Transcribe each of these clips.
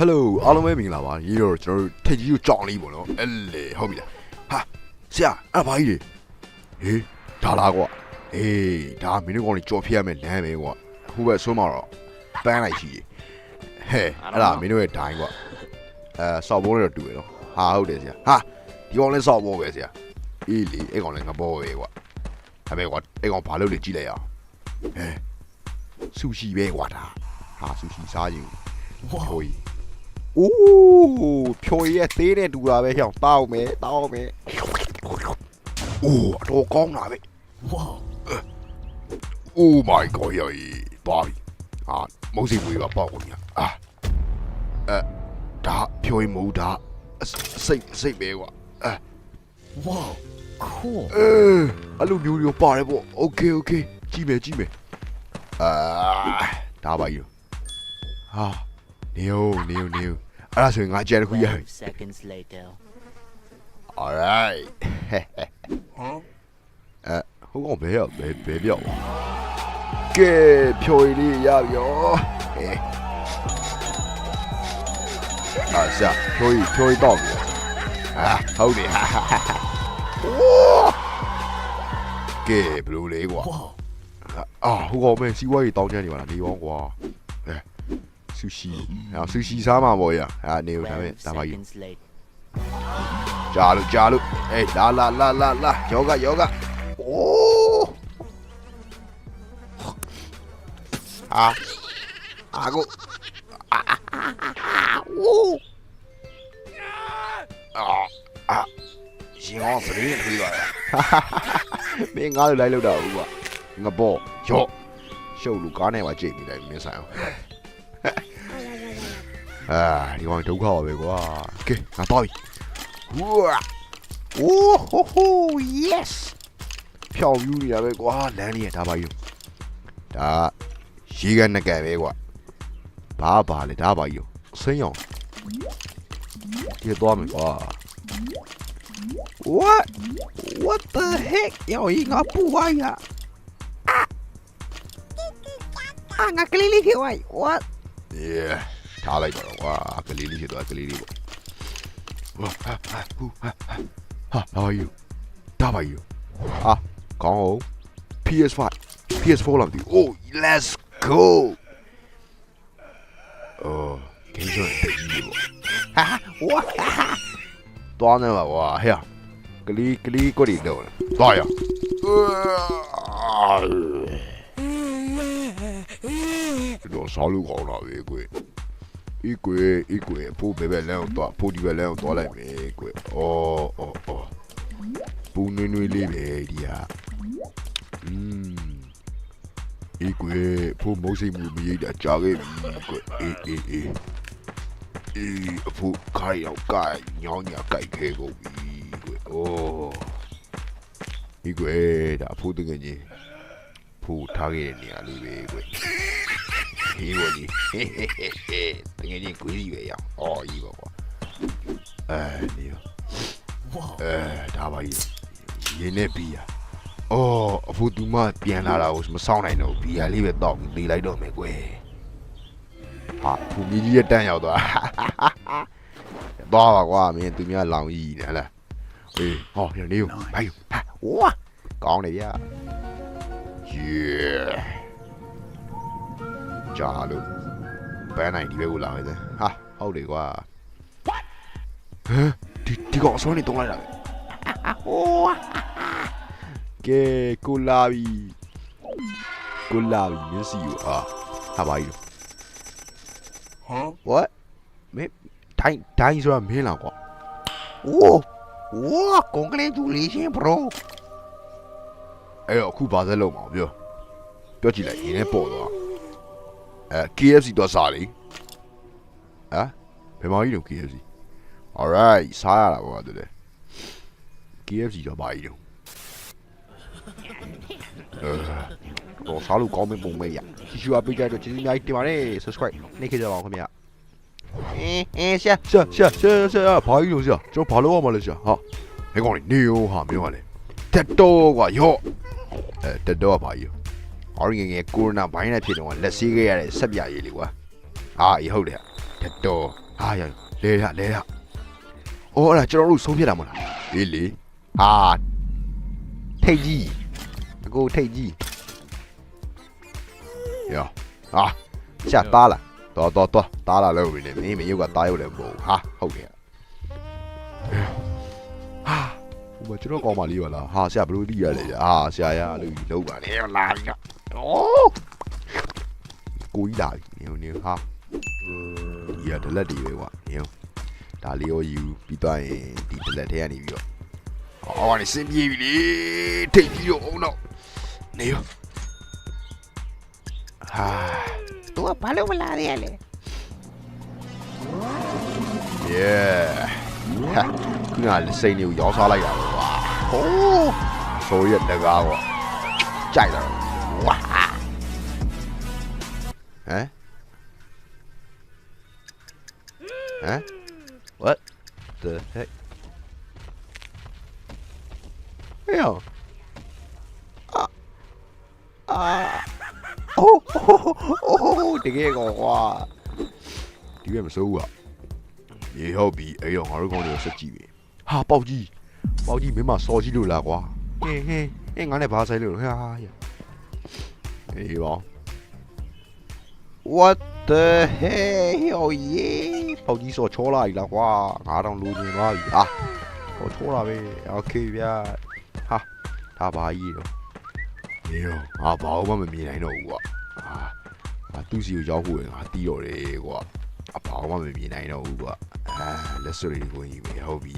Hello အားလုံးပဲမင်္ဂလာပါဒီတော့ကျွန်တော်တို့ထိတ်ကြီးကိုကြောင်လေးပေါ့နော်အဲ့လေဟုတ်ပြီလားဟာဆရာအဲ့ဘာကြီးလေဟေးဒါလားကွာအေးဒါမင်းတို့ကောင်လေးကြော်ဖျက်ရမယ်လမ်းပဲကွာဟိုဘက်ဆွမ်းမှာတော့ပန်းလိုက်ရှိဟဲ့အဲ့ဒါမင်းတို့ရဲ့ဒိုင်းကွာစောက်ဘောနဲ့တော့တူရတော့ဟာဟုတ်တယ်ဆရာဟာဒီကောင်လေးစောက်ဘောပဲဆရာအေးလေအဲ့ကောင်လေးငဘောပဲကွာဒါပဲကွာအဲ့ကောင်ဘာလုပ်လဲကြည့်လိုက်အောင်ဟဲ့ဆူရှီပဲကွာဒါဟာဆူရှီစားရင်ဟိုโอ้ဖြိုရဲသေးတဲ့တူတာပဲဟောင်းတောက်မယ်โอ้တော့ကောင်းတာပဲ wow oh my god ရေပါပြီဟာမုတ်စီပွေးပါပေါ့ကွာဒါဖြိုရမဟုတ်တာစိတ်ပဲကွာwow cool အဲ့လိုမျိုးရောပါတယ်ပေါ့ okay ကြည့်မယ်ဒါပါယူဟာနေအဲ့ဒါဆိုရင်ငါကြက်တစ်ခုရပြီ seconds later alright ဟိုကောင်ဘယ်ပြောက်ကဲဖြိုရလေးရပြီရောဆရာဖြိုရတော့ပြီဟုတ်တယ်ကဲဘလူးလေးကွာဟိုကောင်မဲစီးပွားရေးတောင်းချမ်းနေပါလားနေရောကွာဆူရှီစားမှာပေါ့ရနေဦးဒါပဲဒါပါယူကြာလို့အေးလာယောဂโอ้ကိုရှင်အောင်စရင်းထွေးပါမင်းငါ့လိုလိုက်လို့တော့ဘူးကွာငါပေါ့ရော့ရှုပ်လူကားနဲ့ပါကြိတ်နေတယ်မင်းဆိုင်အောင်ဒီကောင်ဒုက္ခပါပဲကွာကဲငါတော့ပြီyes ဖြောင်းယူနေရပဲကွာလမ်းလေးရဒါပါယူဒါရေကနကဲပဲကွာဘာလဲဒါပါယူဆင်းရောင်ဒီတော့မယ်ကွာ what the heck ယောငါပူဝါရငါကလေးလေးခေဝိုင် what yeah ထားလိုက်တော့ကွာကလေးလေးဖြစ်သွားကလေးလေးပေါ့ဟာဒါပါယူကောင်းအောင် PS4 လောက်ဒီ oh let's go ကိန်းဆိုတဲ့ကြီးပေါ့သွားနေပါကွာဟဲ့ကလေးကိုဒီတော့သွားရတော့ဆောလူကောင်းလာပြီကွอีกวยผู้เบลแล้วตัวผู้ดีเบลแล้วตัวอะไรมั้ยกวยปูนนุยๆလေးပဲဒီဟာอีกวยผู้မုတ်စိတ်မှုမရိတ်တာကြာခဲ့ပြီกวยအဖို့ခိုင်အောင်ကိုင်ညောင်းညာကိုက်ခဲကုန်ပြီกวยอีกวยဒါအဖို့တကယ်ကြီးผู้ထားခဲ့တဲ့နေရာလေးပဲกวยဟေးဝလီတကယ်ကြီးကိုကြီးပဲရအောင်ကြီးပါကွာနေရောဒါပါကြီးရင်းနေပြီရအဖိုးသူမပြန်လာတာကိုမစောင့်နိုင်တော့ဘီယာလေးပဲတောက်ပြီးလေးလိုက်တော့မယ်ကွယ်ဟာဘူမီကြီးရဲ့တန်းရောက်သွားသွားပါကွာမင်းသူများလောင်ကြီးနေဟလားအေးဟောရနေရောဘာယူဝါကောင်းတယ်ဗျာ yeahကြာလို့ပန်းနိုင်ဒီဘက်ကိုလာပဲဟာဟုတ်တယ်ကွာဒီကောင်စောနေတုံးလိုက်တာကဲကိုလာပြီမျက်စိကိုဟာပါကြီး what မင်းတိုင်းဆိုတာမင်းလားကွာcongratulations bro အဲ့တော့အခုဘာသက်လုံးမအောင်ပြောကြည့်လိုက်ရင်းနဲ့ပေါ်သွားKFC တော့စားလေဘယ်မှာကြီးတော့ KFC alright စားရတာပေါ့တူတယ် KFC တော့ပါကြီးတော့စားလို့ကောင်းမပုံမဲ့ရရှိရှိအပေးကြတော့ကျေးဇူးများတင်ပါတယ် subscribe နေခဲ့ကြပါအောင်ခင်ဗျာရှာဘာကြီးလို့ရှာကျွန်တော်ဘာလုပ်ရမှာလဲရှာဟာဘယ်ကောင်နေရောဟာမင်းကလေတက်တော့ကွာရော့တက်တော့ပါကြီးအော်ငယ်ကိုရိုနာဗိုင်းရပ်ဖြစ်တော့လက်ဆေးခဲ့ရတဲ့ဆက်ပြရည်လေးကွာအေးဟုတ်တယ်တက်တော့ ဟာရလဲရလဲရအော်အဲ့ဒါကျွန်တော်တို့ဆုံးဖြတ်တာမလားအေးလေဟာထိတ်ကြီးအကိုထိတ်ကြီးရောဟာရှာသားလားတော်သားလာလို့နေမင်းမရုပ်ကသားရုပ်လည်းမဟုတ်ဟာဟုတ်တယ်ဟာဟိုကျွန်တော်ကောင်းပါလေးပါလားဟာဆရာဘလို့သိရလဲဟာဆရာရလို့လုံးပါလေလာပြီနော်ကိုကြီးလာပြီနေဟာဒီကဒလက်တွေပဲကွာနေဒါလေးရောယူပြီးသွားရင်ဒီဒလက်ထဲကနေပြီးတော့အော်ကနေစင်ပြေပြီလေထိတ်ပြီးတော့အောင်တော့နေရောဟာတော့ဘာလို့မလာရလဲ yeah ဟာခုနကစိန်တွေကိုရောင်းစားလိုက်တာပဲကွာဟိုးဆိုရက်တကားကွာကြိုက်တယ်ဝါဟမ် what the heck hey yo oh တကယ်ကောကွာဒီကမစိုးဘူးอ่ะရေဟုတ်ပြီအဲ့တော့ငါတို့ကောင်တွေကိုဆက်ကြည့်ပြီဟာပေါက်ကြီးမင်းမစော်ကြီးလို့လားကွာဟင်းငါနဲ့ဘာဆိုင်လို့ဟာအေးပါ what the hell oh yeah ပေါက်ကြီးစော်ချောလာပြီလားကွာ9000လိုချင်သွားပြီဟာဟောချောလာပဲ okay ဗျာဟာဒါပါကြီးတော့နေတော့ဘာမှမမြင်နိုင်တော့ဘူးကွာသူ့စီကိုရောက်ဖို့ငါတီးတော့တယ်ကွာဘာမှမမြင်နိုင်တော့ဘူးကွာလက်စွပ်တွေကိုကြီးပဲဟုတ်ပြီ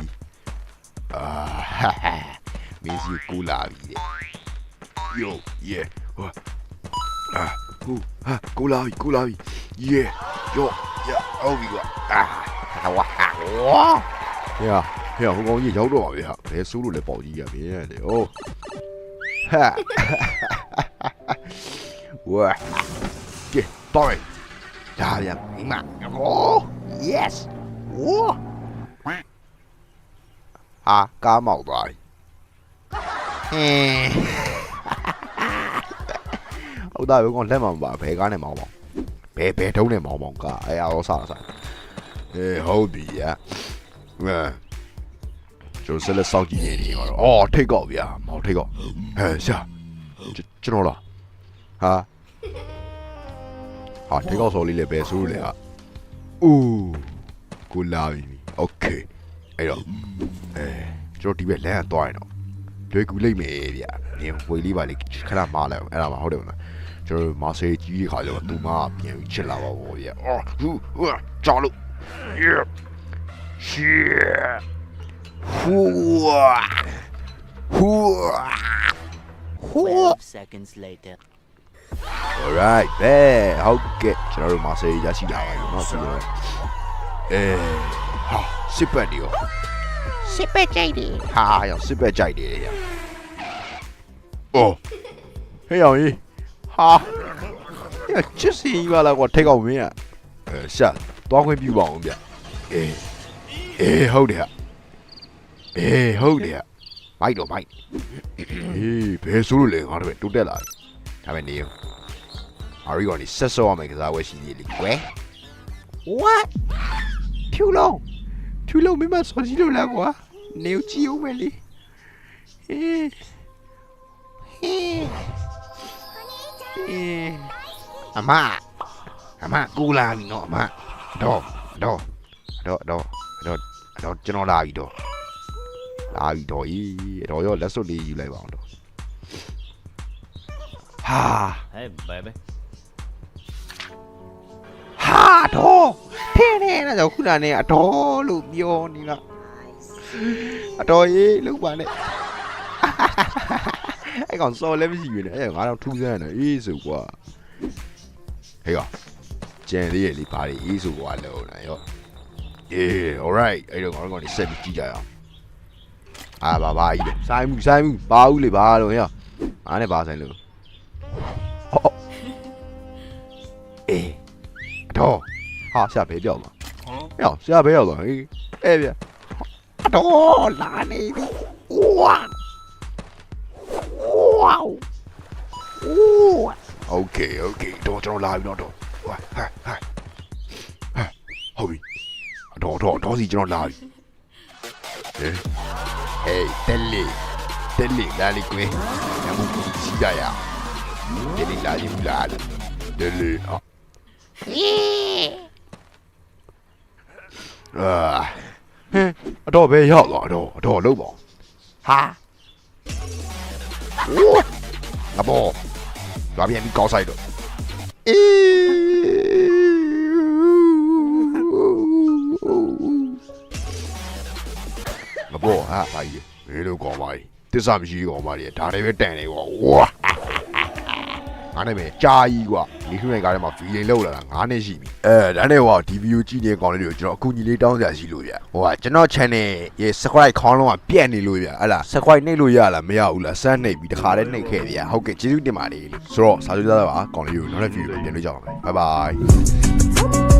မင်းစီကိုလာပြီတဲ့ yo yeah ကိုလာပြီ yeah yo yeah ဟုတ်ပြီကွာဝါဟဲ့ဟိုကောင်ကြီးရောက်တော့ပါဗျာဘယ်ဆိုးလို့လဲပေါက်ကြီးရမင်းလေဟိုဟာဝါကဲတော်ပြီဒါရမိမโอ้ yes ဝါဟာကားမောက်သွားပြီဟုတ်တာဘယ်ကောင်လက်မှမပါဘယ်ကားနဲ့မောင်းဘယ်ထုံးနဲ့မောင်းကားအဲ့အော်စားဟုတ်ပြီရကျွန်တော်ဆက်လက်စောင့်ကြည့်နေပါတော့အော်ထိတ်ကောက်ဗျာမောင်ထိတ်ကောက်ရှာကျွန်တော်လားဟာထိတ်ကောက်စော်လေးလည်းပဲဆိုးလေဟာအိုးကိုလာပြီโอเคအဲ့တော့ကျွန်တော်ဒီဘက်လမ်းကသွားရင်တော့တွေ့ကူလိုက်မယ်ဗျာနေဝေးလေးပါလေခဏမားလိုက်အဲ့ဒါမှဟုတ်တယ်မလားကျွန်တော်မာဆေးကြီးခါကျတော့သူမပြန်ပြီးချစ်လာပါဘောဗျာအော်ဟူကြောက်လို့ shit 12 seconds later alright ဟုတ်ကဲ့ကျွန်တော်တို့မာဆေးရရှိလာပါပြီเนาะပြီးတော့ဟာစစ်ပတ်ဒီရောစစ်ပဲကြိုက်တယ်ဟာရောစစ်ပတ်ကြိုက်တယ်ရအော်ဟေးအောင်ကြီးဟာချစ်စီပါလားကွာထိတ်ကောက်မင်းอ่ะရှာသွားခွင့်ပြုပါအောင်ဗျဟုတ်တယ်ဟုတ်တယ်မိုက်တော့မိုက်ဘယ်ဆိုလို့လဲငါတို့တိုးတက်လာဒါပဲနေရောအာရီကနေဆက်ဆော့ရမယ်ကစားဝဲရှိသေးလေကွယ် what ဖြူလုံးမင်းမစော်ကြီးလို့လားကွာနေကြည့်ဦးမယ်လေအမကူလာပြီနော်အမတော့ကျွန်တော်လာပြီတော့ဤတော့ရောလက်စွပ်လေးယူလိုက်ပါအောင်တော့ဟာ Hey baby ဟာတော့ထဲနေတာကြောင့်ခုနကနေအတော်လို့ပြောနေလားအတော်ရေးလောက်ပါနဲ့အဲ့ကောင်စော်လည်းမရှိဘူးလေအဲ့ငါတော့ထူးဆန်းတယ်အေးဆိုကွာဟေးရောကျန်သေးရဲ့လေဘာတွေအေးဆိုကွာလို့လားရောalright အဲ့တော့ငါတို့ကနေဆက်ပြီးကြည့်ကြရအောင်ဘာကြီးလဲဆိုင်မှုဘာဦးလေဘာလို့ဟဲ့အားနဲ့ဘာဆိုင်လို့တော့ဟာဆရာဘဲပြောက်လာဟဲ့ဆရာဘဲရောက်သွားဟေးအဲ့ဗျအတော်လာနေပြီဝါโอเคတော့ကျွန်တော်လာပြီတော့ဟာဟုတ်ပြီ တော်စီကျွန်တော်လာပြီဟေးတယ်လီလာလီကွေညမကူစီကြရတယ်လီလာရင်လာတယ်လီဟဲ့အတော်ပဲရောက်သွားအတော်လုံးပါဟာโอ้ငါဘောလာပြန်ပြီးကောက်ဆိုင်တော့ငါဘောဟာဘာကြီးဘယ်လိုကောင်းပါလဲတစ္ဆာမရှိကောင်းပါလေဒါတွေပဲတန်နေကွာဝါငါနဲ့ပဲကြာကြီးကွာဒီခရိုင်ကားထဲမှာဗီဒီယိုလောက်လာတာ9နှစ်ရှိပြီဒါနဲ့ဟောဒီဗီဒီယိုကြည့်နေကောင်းလေးတွေကိုကျွန်တော်အကူအညီလေးတောင်းစရာရှိလို့ဗျဟိုကကျွန်တော် channel ရေ subscribe ခေါင်းလုံးကပြက်နေလို့ဗျဟလာ subscribe နှိပ်လို့ရလားမရဘူးလားစမ်းနှိပ်ပြီးတခါတည်းနှိပ်ခဲ့ဗျဟုတ်ကဲ့ကျေးဇူးတင်ပါတယ်ဆိုတော့စာကြည့်ကြပါကောင်းလေးကိုနောက်တဲ့ဗီဒီယိုပြန်တွေ့ကြအောင် bye bye